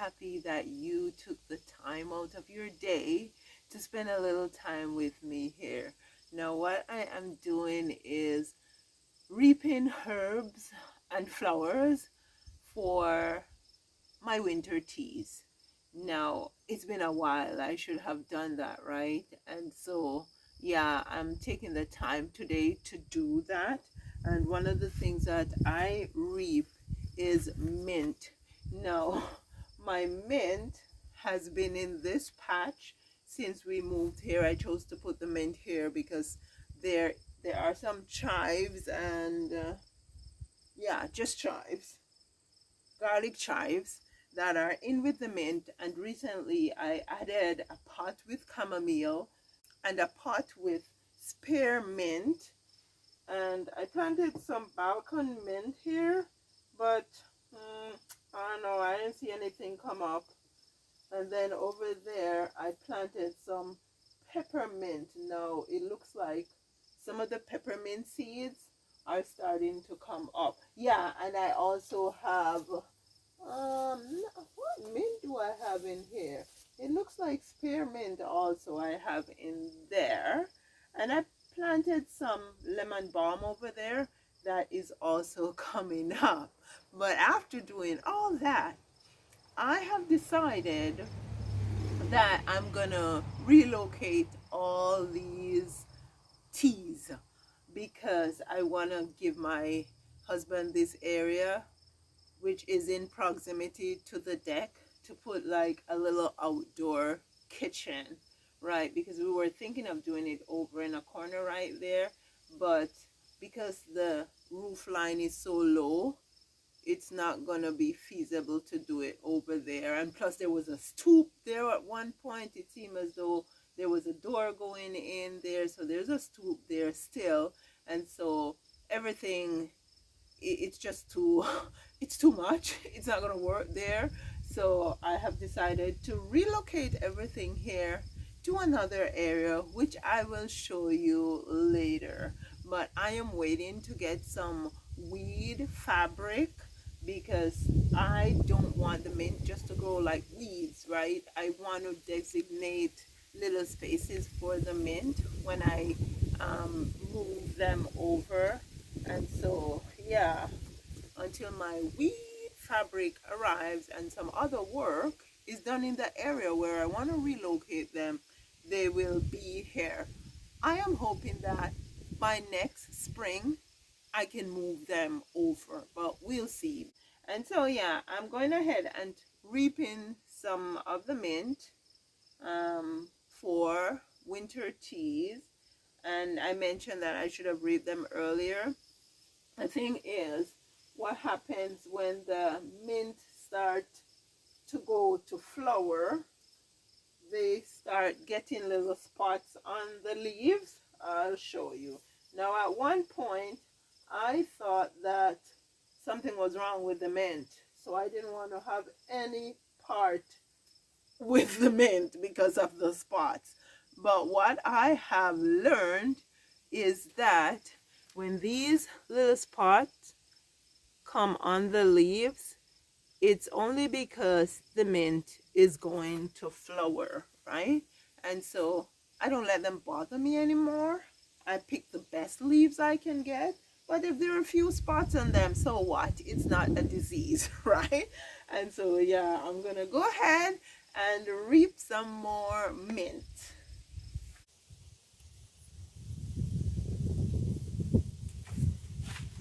happy that you took the time out of your day to spend a little time with me here. Now, what I am doing is reaping herbs and flowers for my winter teas. Now, it's been a while. I should have done that, right? And so, yeah, I'm taking the time today to do that. And one of the things that I reap is mint. Now, my mint has been in this patch since we moved here. I chose to put the mint here because there there are some chives and yeah, just chives, garlic chives that are in with the mint. And recently I added a pot with chamomile and a pot with spearmint, and I planted some balcony mint here, but I don't know, I didn't see anything come up. And then over there I planted some peppermint. Now it looks like some of the peppermint seeds are starting to come up. Yeah, and I also have what mint do I have in here? It looks like spearmint also I have in there. And I planted some lemon balm over there that is also coming up. But after doing all that, I have decided that I'm gonna relocate all these teas because I want to give my husband this area which is in proximity to the deck to put like a little outdoor kitchen, right? Because we were thinking of doing it over in a corner right there, but because the roof line is so low, it's not gonna be feasible to do it over there. And plus there was a stoop there at one point. It seemed as though there was a door going in there, so there's a stoop there still. And so everything, it's just too it's too much. It's not gonna work there. So I have decided to relocate everything here to another area, which I will show you later. But I am waiting to get some weed fabric because I don't want the mint just to grow like weeds, right? I want to designate little spaces for the mint when I move them over. And so, yeah, until my weed fabric arrives and some other work is done in the area where I want to relocate them, they will be here. I am hoping that by next spring I can move them over, but we'll see. And so, yeah, I'm going ahead and reaping some of the mint for winter teas. And I mentioned that I should have reaped them earlier. The thing is, what happens when the mint start to go to flower, they start getting little spots on the leaves. I'll show you. Now at one point I thought that something was wrong with the mint, so I didn't want to have any part with the mint because of the spots. But what I have learned is that when these little spots come on the leaves, it's only because the mint is going to flower, right? And so I don't let them bother me anymore. I pick the best leaves I can get. But if there are a few spots on them, so what? It's not a disease, right? And so, yeah, I'm going to go ahead and reap some more mint.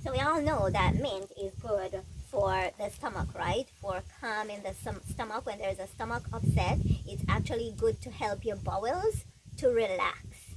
So we all know that mint is good for the stomach, right? For calming the stomach when there's a stomach upset. It's actually good to help your bowels to relax.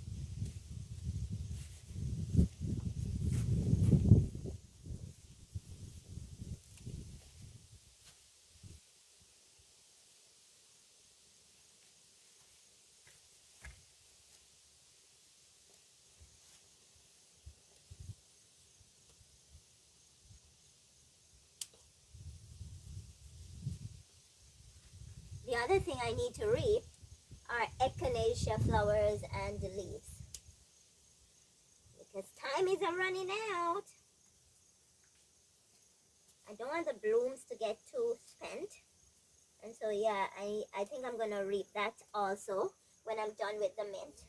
The other thing I need to reap are echinacea flowers and leaves. Because time is running out. I don't want the blooms to get too spent. And so yeah, I think I'm gonna reap that also when I'm done with the mint.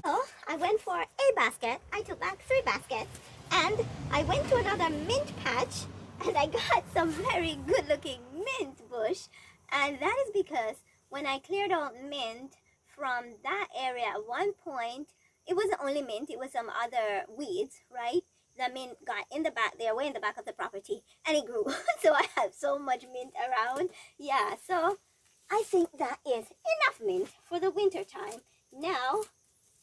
So I went for a basket. I took back 3 baskets, and I went to another mint patch, and I got some very good looking mint bush. And that is because when I cleared out mint from that area at one point, it wasn't only mint, it was some other weeds, right? The mint got in the back there, way in the back of the property, and it grew. So I have so much mint around. Yeah, so I think that is enough mint for the winter time. Now,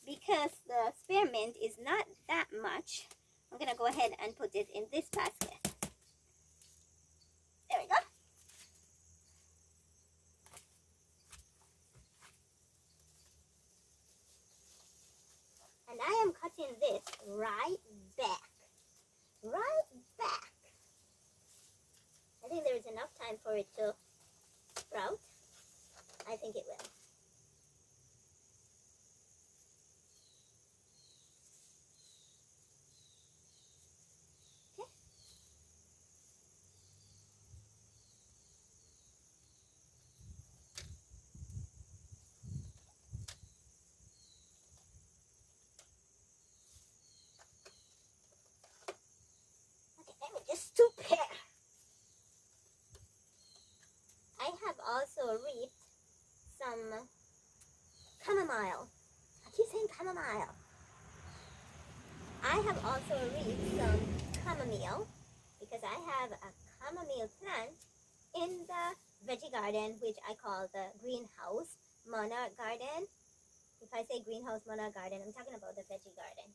because the spearmint is not that much, I'm gonna go ahead and put it in this basket. There we go. And I am cutting this right back. Right back. I think there is enough time for it to sprout. I think it will. Okay. Okay, let me just stoop here. I have also reaped some chamomile. I keep saying chamomile. I have also reaped some chamomile because I have a chamomile plant in the veggie garden, which I call the greenhouse monarch garden. If I say greenhouse monarch garden, I'm talking about the veggie garden.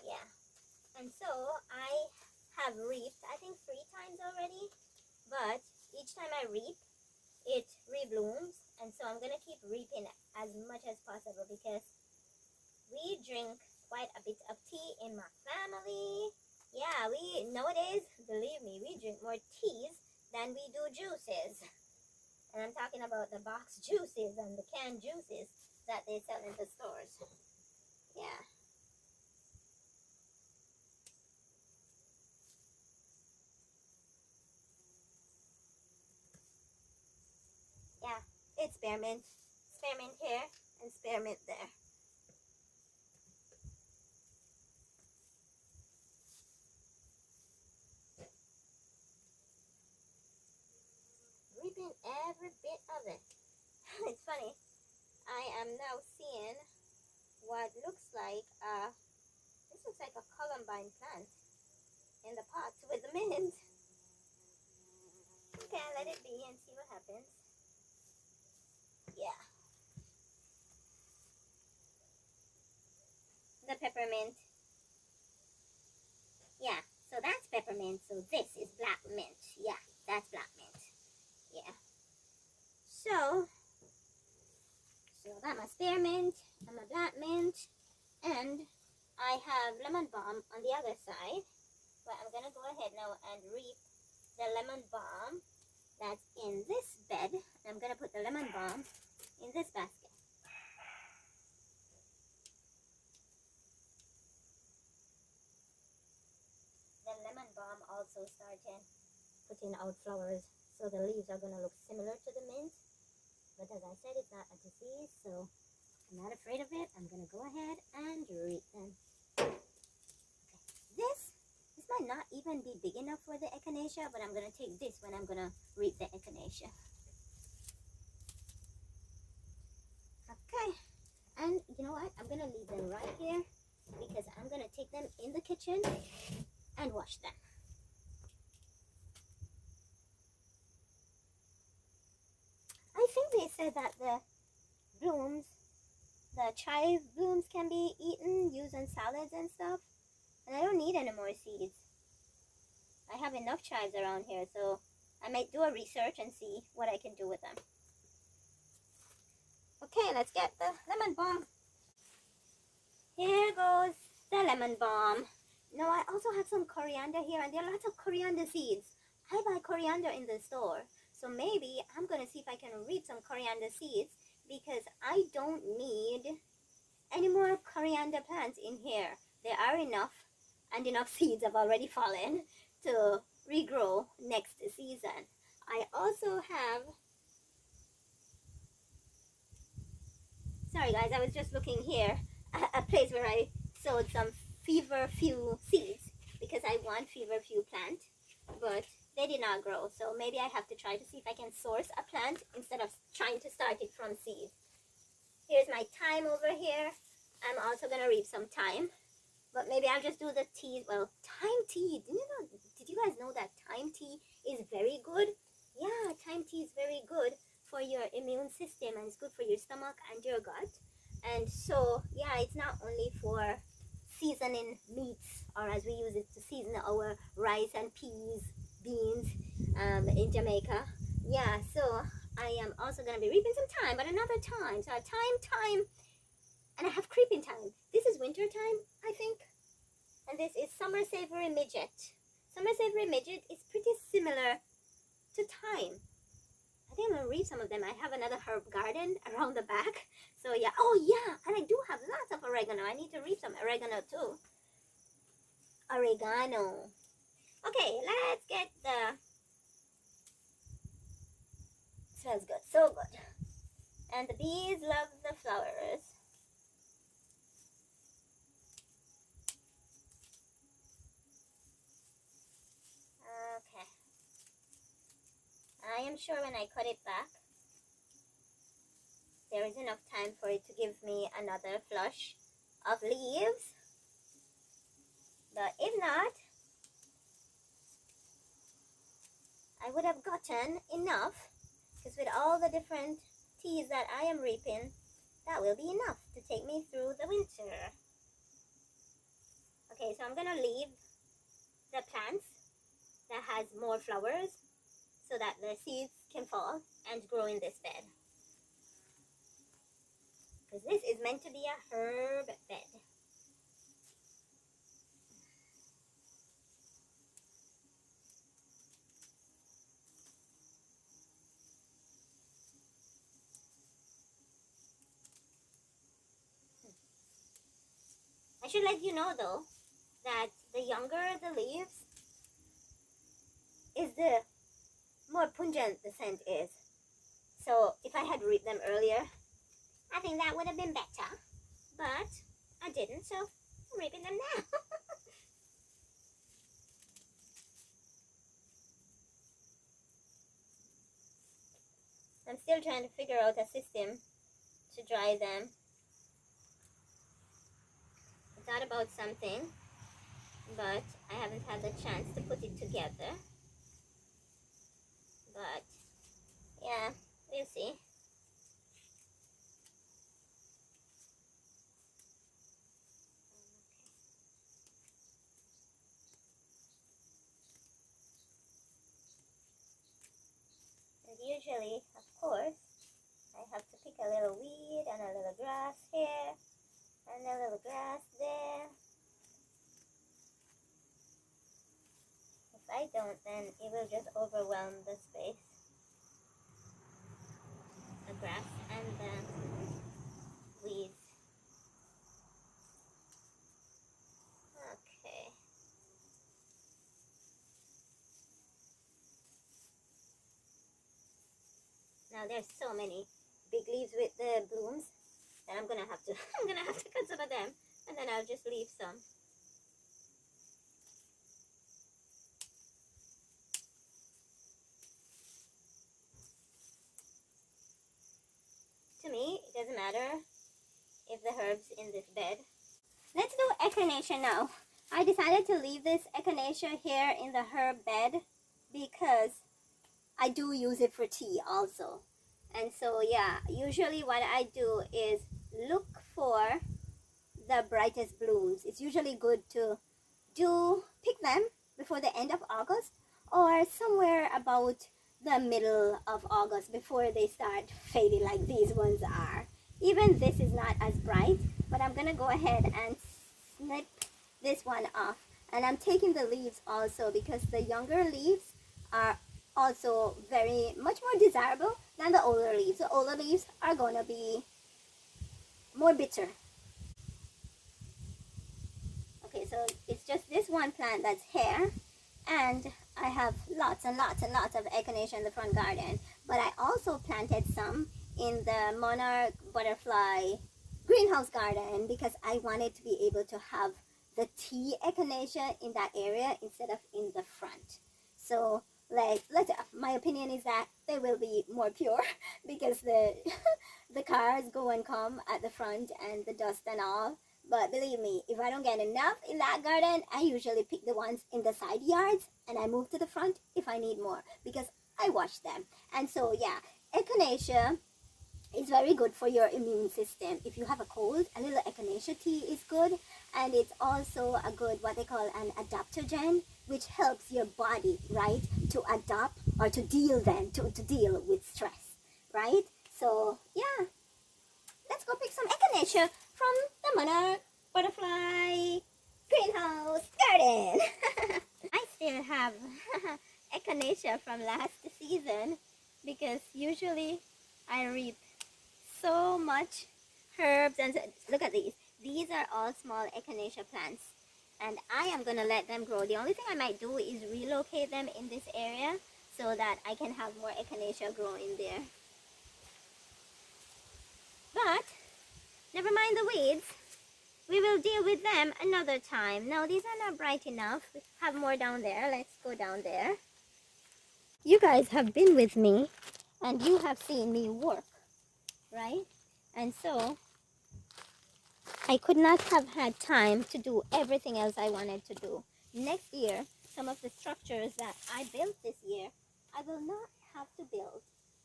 Yeah. And so I have reaped, I think 3 times already, but each time I reap, it reblooms. And so I'm going to keep reaping as much as possible because we drink quite a bit of tea in my family. Yeah, we nowadays, believe me, we drink more teas than we do juices. And I'm talking about the box juices and the canned juices that they sell in the stores. Yeah. Yeah, it's spearmint. Spearmint here and spearmint there. Reaping every bit of it. It's funny. I am now seeing what looks like this looks like a columbine plant in the pot with the mint. Okay, let it be and see what happens. Yeah. The peppermint. Yeah, so that's peppermint. So this is black mint. Yeah, that's black mint. Yeah. So got my spearmint and my black mint, and I have lemon balm on the other side. But I'm gonna go ahead now and reap the lemon balm that's in this bed. I'm gonna put the lemon balm in this basket. The lemon balm also started putting out flowers, so the leaves are gonna look similar to the mint. But as I said, it's not a disease, so I'm not afraid of it. I'm gonna go ahead and reap them. Okay. This might not even be big enough for the echinacea, but I'm gonna take this when I'm gonna reap the echinacea. Okay, and you know what? I'm gonna leave them right here because I'm gonna take them in the kitchen and wash them. I think they said that the blooms, the chive blooms, can be eaten, used in salads and stuff. And I don't need any more seeds. I have enough chives around here, so I might do a research and see what I can do with them. Okay, let's get the lemon balm. Here goes the lemon balm. Now I also have some coriander here, and there are lots of coriander seeds. I buy coriander in the store, So maybe I'm going to see if I can reap some coriander seeds, because I don't need any more coriander plants in here. There are enough, and enough seeds have already fallen to regrow next season. I also have, sorry guys, I was just looking here at a place where I sowed some feverfew seeds, because I want feverfew plant, but they did not grow. So maybe I have to try to see if I can source a plant instead of trying to start it from seed. Here's my thyme over here. I'm also going to reap some thyme, but maybe I'll just do the tea. Well, thyme tea, did you guys know that thyme tea is very good? Yeah, thyme tea is very good for your immune system, and it's good for your stomach and your gut. And so, yeah, it's not only for seasoning meats, or as we use it to season our rice and peas, beans in Jamaica. Yeah, so I am also going to be reaping some thyme, but another thyme. So I have thyme, and I have creeping thyme. This is winter thyme, I think. And this is summer savory midget. Summer savory midget is pretty similar to thyme. I think I'm going to reap some of them. I have another herb garden around the back. So yeah, oh yeah, and I do have lots of oregano. I need to reap some oregano too. Oregano. Okay, let's get the... Smells good, so good. And the bees love the flowers. Okay. I am sure when I cut it back, there is enough time for it to give me another flush of leaves. But if not, I would have gotten enough, because with all the different teas that I am reaping, that will be enough to take me through the winter. Okay, so I'm going to leave the plants that has more flowers so that the seeds can fall and grow in this bed. Because this is meant to be a herb bed. I should let you know though that the younger the leaves is the more pungent the scent is. So if I had reaped them earlier, I think that would have been better. But I didn't, so I'm reaping them now. I'm still trying to figure out a system to dry them. I thought about something, but I haven't had the chance to put it together. But yeah, we'll see. And usually, of course, I have to pick a little weed and a little grass here and a little grass there. If I don't, then it will just overwhelm the space. The grass and the weeds. Okay. Now there's so many big leaves with the blooms that I'm gonna have to cut some of them, and then I'll just leave some. To me, it doesn't matter if the herbs in this bed. Let's do echinacea now. I decided to leave this echinacea here in the herb bed because I do use it for tea also. And so yeah, usually what I do is look for the brightest blooms. It's usually good to pick them before the end of August or somewhere about the middle of August before they start fading like these ones are. Even this is not as bright, but I'm gonna go ahead and snip this one off. And I'm taking the leaves also because the younger leaves are also very much more desirable than the older leaves. The older leaves are going to be more bitter. Okay, so it's just this one plant that's here, and I have lots and lots and lots of echinacea in the front garden. But I also planted some in the monarch butterfly greenhouse garden because I wanted to be able to have the tea echinacea in that area instead of in the front. So like, my opinion is that they will be more pure because the the cars go and come at the front and the dust and all. But believe me, if I don't get enough in that garden, I usually pick the ones in the side yards and I move to the front if I need more because I wash them. And so yeah, echinacea is very good for your immune system. If you have a cold, a little echinacea tea is good, and it's also a good, what they call an adaptogen, which helps your body, right, to adapt or to deal with stress, right? So yeah, let's go pick some echinacea from the monarch butterfly greenhouse garden. I still have echinacea from last season because usually I reap so much herbs and look at these. These are all small echinacea plants and I am gonna let them grow. The only thing I might do is relocate them in this area so that I can have more echinacea grow in there. But never mind the weeds. We will deal with them another time. Now these are not bright enough. We have more down there. Let's go down there. You guys have been with me and you have seen me work, right? And so I could not have had time to do everything else I wanted to do. Next year, some of the structures that I built this year, I will not have to build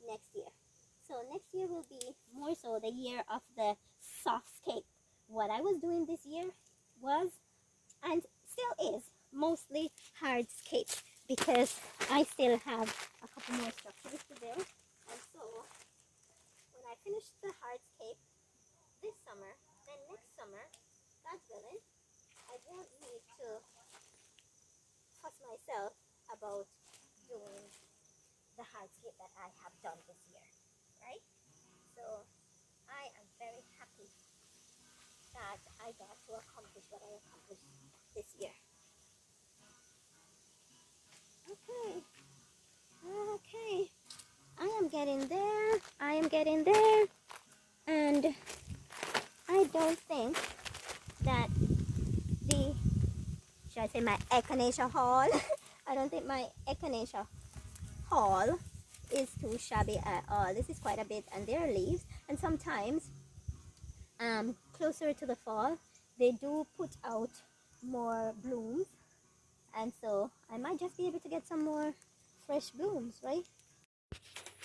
next year. So next year will be more so the year of the softscape. What I was doing this year was, and still is, mostly hardscape because I still have a couple more structures to build. And so when I finish the hardscape this summer, then next summer, God's willing, I won't need to fuss myself about doing the hardscape that I have done this year, right? So I am very happy that I got to accomplish what I accomplished this year. Okay, I am getting there, and I don't think that should I say my echinacea haul? I don't think my echinacea haul is too shabby at all. This is quite a bit, and there are leaves, and sometimes closer to the fall they do put out more blooms, and so I might just be able to get some more fresh blooms, right?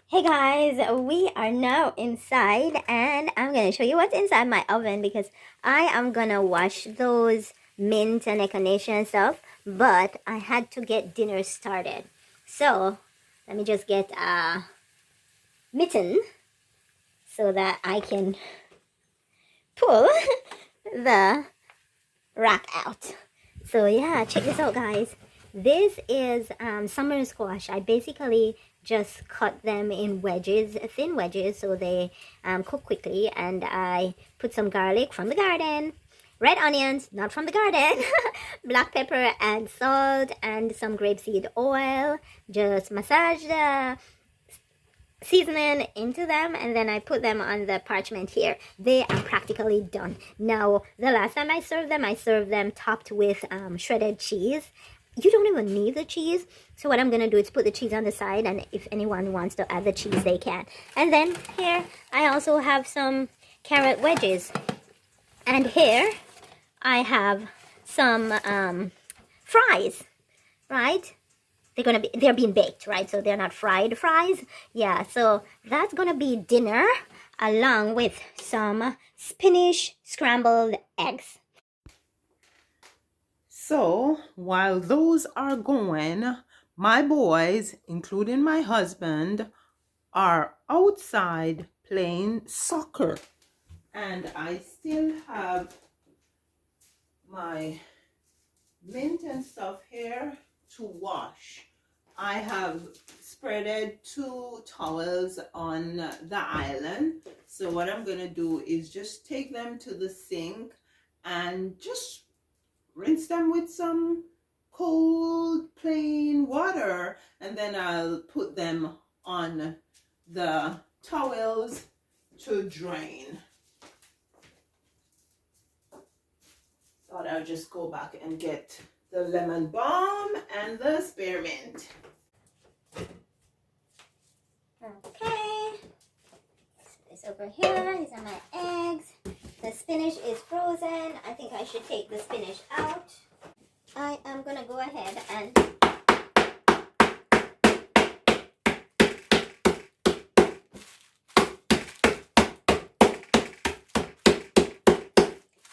Hey guys, we are now inside and I'm gonna show you what's inside my oven because I am gonna wash those mint and echinacea and stuff, but I had to get dinner started. So let me just get a mitten so that I can pull the wrap out. So yeah, check this out guys. This is summer squash. I basically just cut them in wedges, thin wedges, so they cook quickly, and I put some garlic from the garden, red onions, not from the garden, black pepper and salt, and some grapeseed oil. Just massage the seasoning into them, and then I put them on the parchment here. They are practically done. Now, the last time I served them topped with shredded cheese. You don't even need the cheese. So what I'm going to do is put the cheese on the side, and if anyone wants to add the cheese, they can. And then here, I also have some carrot wedges. And here, I have some fries, right? They're being baked, right? So they're not fried fries. Yeah, so that's going to be dinner along with some spinach scrambled eggs. So while those are going, my boys, including my husband, are outside playing soccer. And I still have my mint and stuff here to wash. I have spreaded 2 towels on the island. So what I'm gonna do is just take them to the sink and just rinse them with some cold plain water, and then I'll put them on the towels to drain. Thought I'll just go back and get the lemon balm and the spearmint. Okay. This over here. These are my eggs. The spinach is frozen. I think I should take the spinach out. I am gonna go ahead and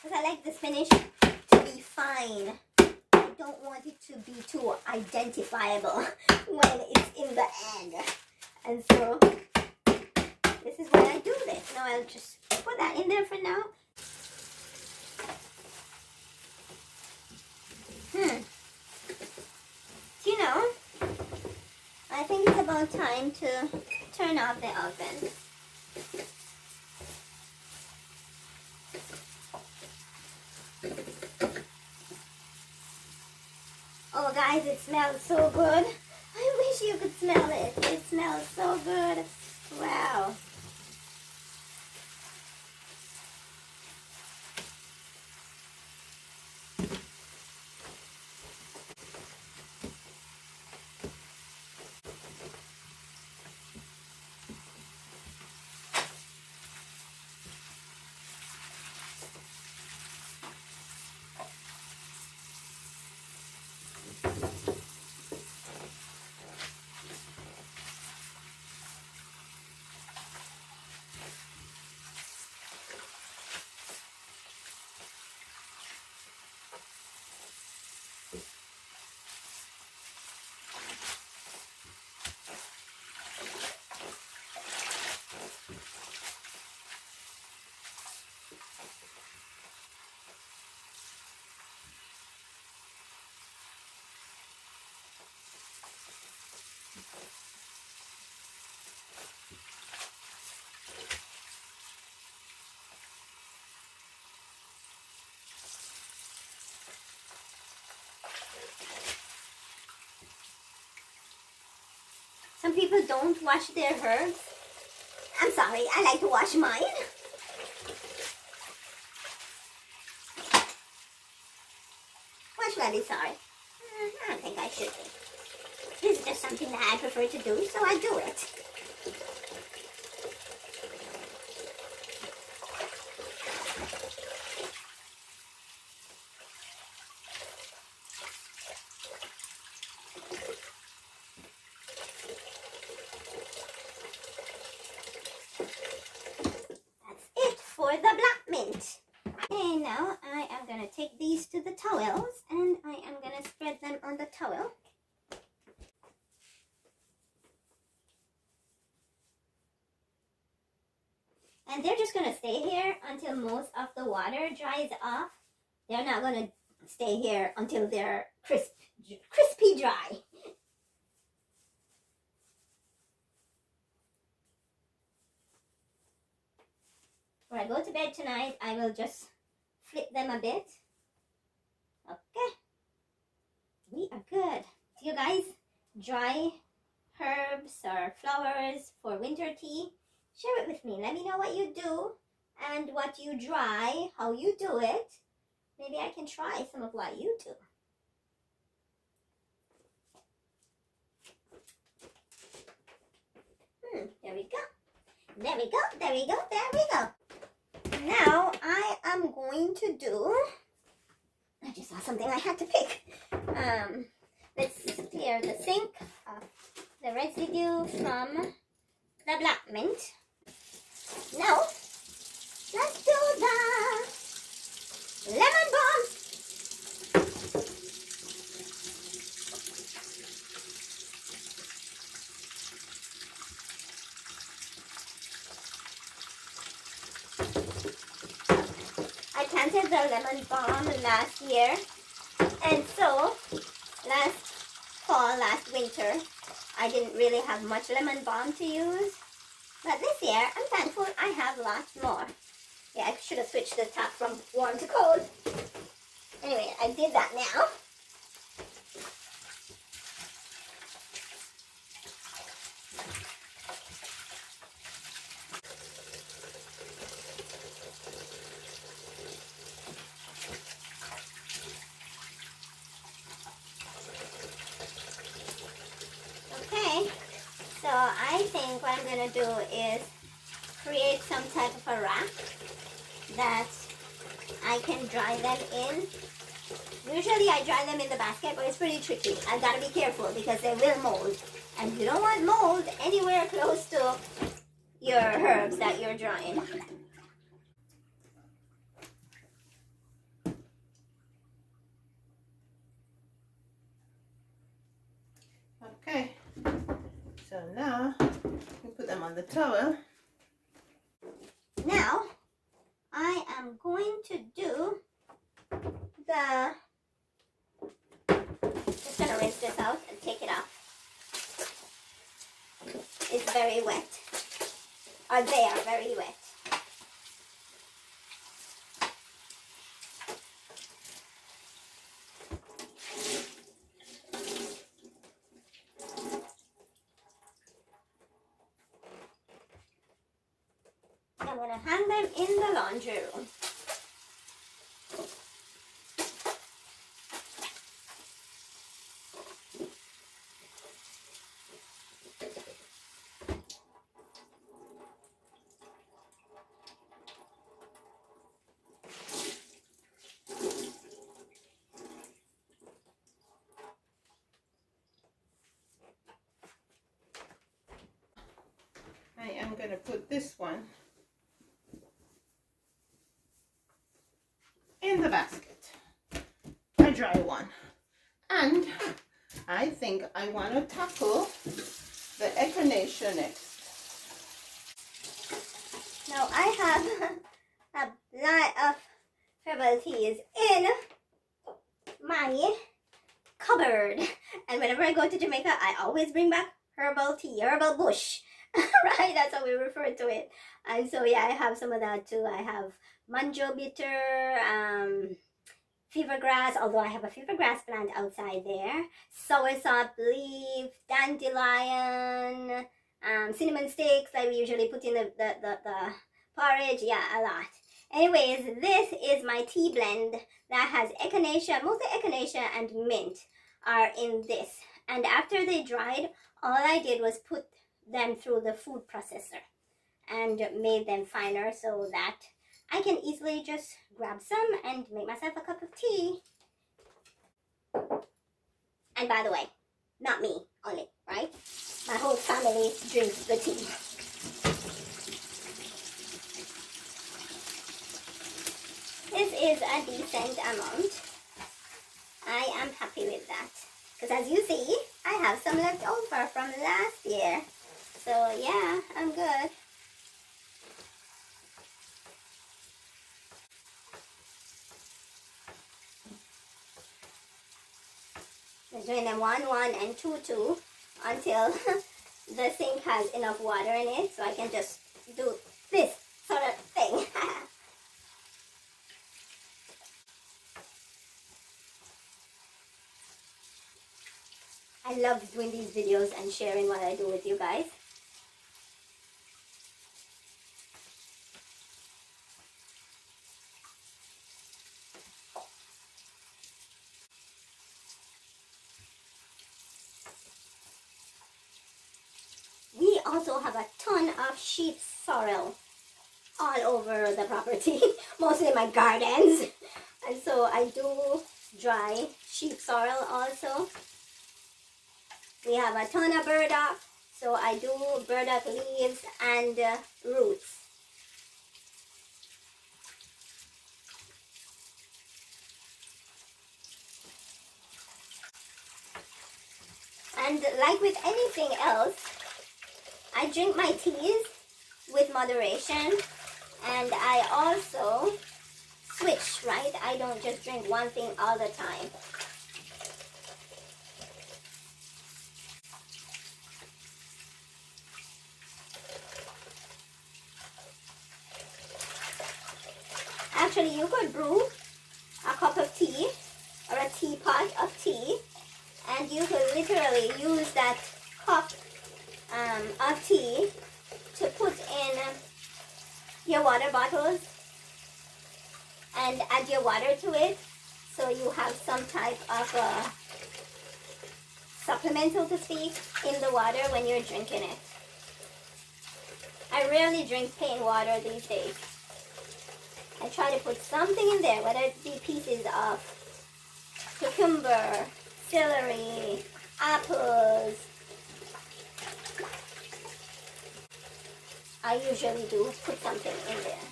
because I like the spinach to be fine. I don't want it to be too identifiable when it's in the egg. And so this is why I do this. Now I'll just put that in there for now. You know, I think it's about time to turn off the oven. Oh guys, it smells so good. I wish you could smell it. It smells so good. Wow. Some people don't wash their herbs. I'm sorry, I like to wash mine. Why should I be sorry? I don't think I should be. This is just something that I prefer to do, so I do it. For the black mint. And now I am going to take these to the towels and I am going to spread them on the towel. And they're just going to stay here until most of the water dries off. They're not going to stay here until they're crispy dry. When I go to bed tonight, I will just flip them a bit. Okay. We are good. Do you guys dry herbs or flowers for winter tea? Share it with me. Let me know what you do and what you dry, how you do it. Maybe I can try some of what you do. There we go. There we go. There we go. There we go. Now I am going to do, I just saw something I had to pick. Let's clear the sink of the residue from the black mint. Now, let's do the lemon balm. I planted the lemon balm last year, and so last winter, I didn't really have much lemon balm to use. But this year, I'm thankful I have lots more. Yeah, I should have switched the tap from warm to cold. Anyway, I did that now. Okay, so I think what I'm gonna do is create some type of a rack that I can dry them in. Usually I dry them in the basket, but it's pretty tricky. I've got to be careful because they will mold. And you don't want mold anywhere close to your herbs that you're drying. Okay, so now we put them on the towel. Now, I am going to do just gonna rinse this out and take it off. It's very wet. Or they are very wet. I'm gonna hang them in the laundry room. I am going to put this one in the basket, a dry one. And I think I want to tackle the echinacea next. Now I have a lot of herbal teas in my cupboard. And whenever I go to Jamaica, I always bring back herbal tea, herbal bush. Right? That's how we refer to it. And so yeah, I have some of that too. I have manjo bitter, fever grass, although I have a fever grass plant outside there, soursop leaf, dandelion, cinnamon sticks that we usually put in the porridge. Yeah, a lot. Anyways, this is my tea blend that has echinacea, mostly echinacea and mint are in this. And after they dried, all I did was put them through the food processor and made them finer so that I can easily just grab some and make myself a cup of tea. And by the way, not me only, right? My whole family drinks the tea. This is a decent amount. I am happy with that. Because as you see, I have some left over from last year. So yeah, I'm good. Just doing them 1, 1 and 2, 2 until the sink has enough water in it so I can just do this sort of thing. I love doing these videos and sharing what I do with you guys. We also have a ton of sheep sorrel all over the property, mostly my gardens. And so I do dry sheep sorrel also. We have a ton of burdock, so I do burdock leaves and roots. And like with anything else, I drink my teas with moderation, and I also switch, right? I don't just drink one thing all the time. Actually, you could brew a cup of tea or a teapot of tea, and you could literally use that cup of tea to put in your water bottles and add your water to it, so you have some type of supplement, so to speak, in the water when you're drinking it. I rarely drink plain water these days. I try to put something in there, whether it be pieces of cucumber, celery, apples. I usually do put something in there.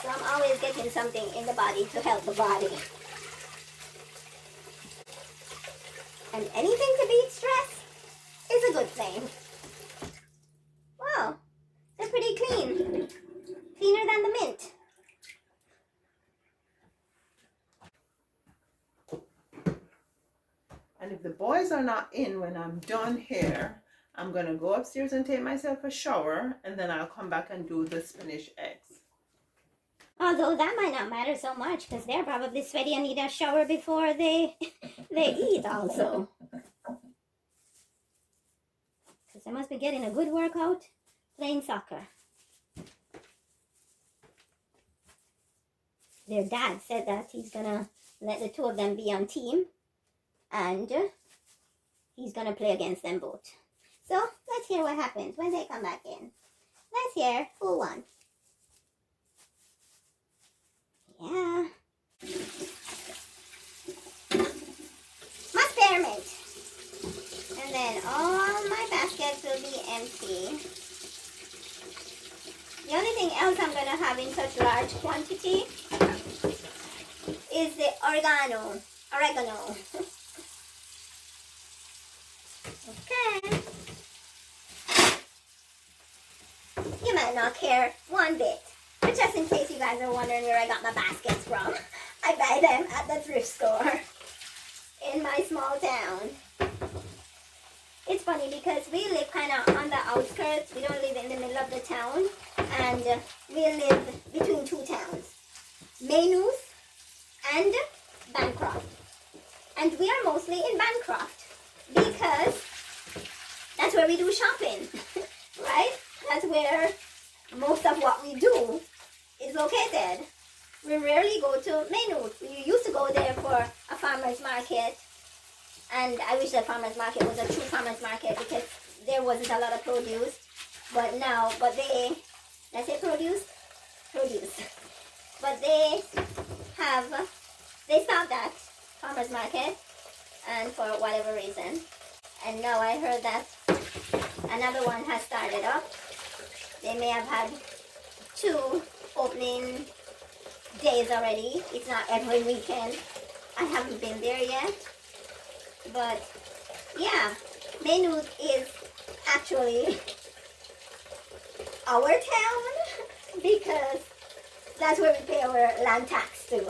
So I'm always getting something in the body to help the body. And anything to beat stress is a good thing. Wow, they're pretty clean. Cleaner than the mint. And if the boys are not in when I'm done here, I'm going to go upstairs and take myself a shower, and then I'll come back and do the spinach eggs. Although that might not matter so much, because they're probably sweaty and need a shower before they eat also. Because they must be getting a good workout playing soccer. Their dad said that he's gonna let the two of them be on team, and he's gonna play against them both. So let's hear what happens when they come back in. Let's hear who won. Yeah. My spearmint. And then all my baskets will be empty. The only thing else I'm gonna have in such large quantity is the oregano. Okay. You might not care one bit. But just in case you guys are wondering where I got my baskets from, I buy them at the thrift store in my small town. It's funny because we live kind of on the outskirts. We don't live in the middle of the town. And we live between two towns, Maynooth and Bancroft. And we are mostly in Bancroft because that's where we do shopping, right? That's where most of what we do is located. We rarely go to Maynooth. We used to go there for a farmer's market, and I wish the farmer's market was a true farmer's market because there wasn't a lot of produce. But let's say produce. But they stopped that farmer's market, and for whatever reason. And now I heard that another one has started up. They may have had 2 opening days already. It's not every weekend. I haven't been there yet. But yeah, Maynooth is actually our town because that's where we pay our land tax to,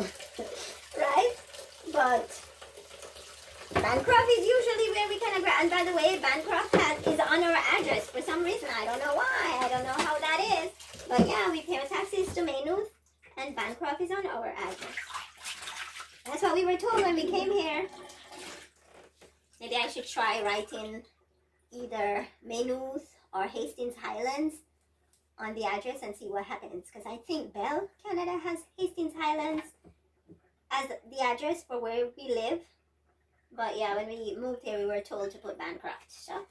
right? But Bancroft is usually where we kind of, and by the way, Bancroft is on our address for some reason. I don't know why. I don't know how that is. But yeah, we pay our taxes to Maynooth, and Bancroft is on our address. That's what we were told when we came here. Maybe I should try writing either Maynooth or Hastings Highlands on the address and see what happens. Because I think Bell, Canada has Hastings Highlands as the address for where we live. But yeah, when we moved here, we were told to put Bancroft. So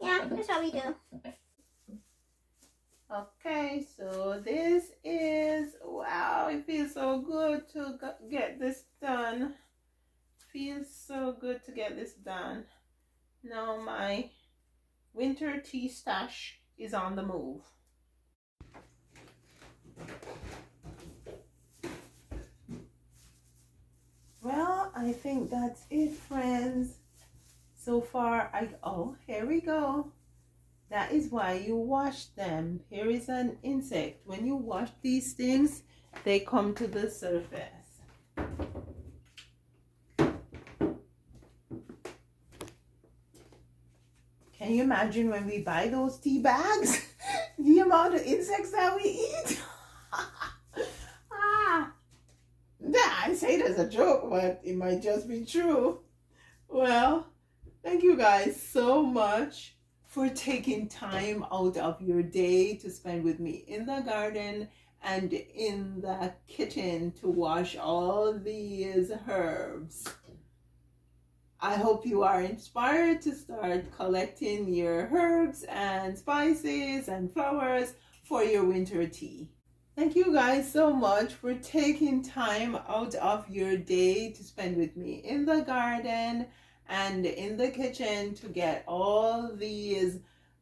yeah, that's what we do. Okay, so this is, wow, it feels so good to get this done. Feels so good to get this done. Now my winter tea stash is on the move. Well, I think that's it, friends. So far, oh, here we go. That is why you wash them. Here is an insect. When you wash these things, they come to the surface. Can you imagine when we buy those tea bags? The amount of insects that we eat? say it as a joke, but it might just be true. Well, thank you guys so much for taking time out of your day to spend with me in the garden and in the kitchen to wash all these herbs. I hope you are inspired to start collecting your herbs and spices and flowers for your winter tea. Thank you guys so much for taking time out of your day to spend with me in the garden and in the kitchen to get all these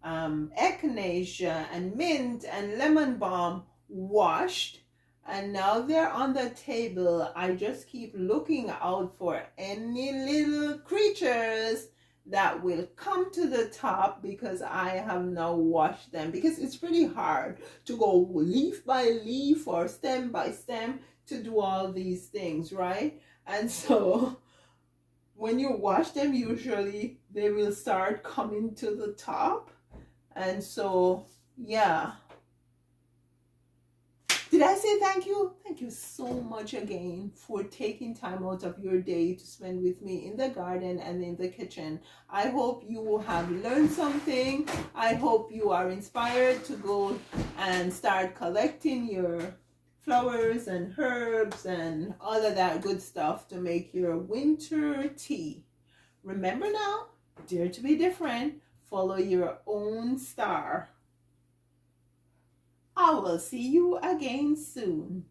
echinacea and mint and lemon balm washed. And now they're on the table. I just keep looking out for any little creatures that will come to the top because I have now washed them, because it's pretty hard to go leaf by leaf or stem by stem to do all these things, right? And so when you wash them, usually they will start coming to the top. And so, yeah. Did I say thank you? Thank you so much again for taking time out of your day to spend with me in the garden and in the kitchen. I hope you have learned something. I hope you are inspired to go and start collecting your flowers and herbs and all of that good stuff to make your winter tea. Remember now, dare to be different. Follow your own star. I will see you again soon.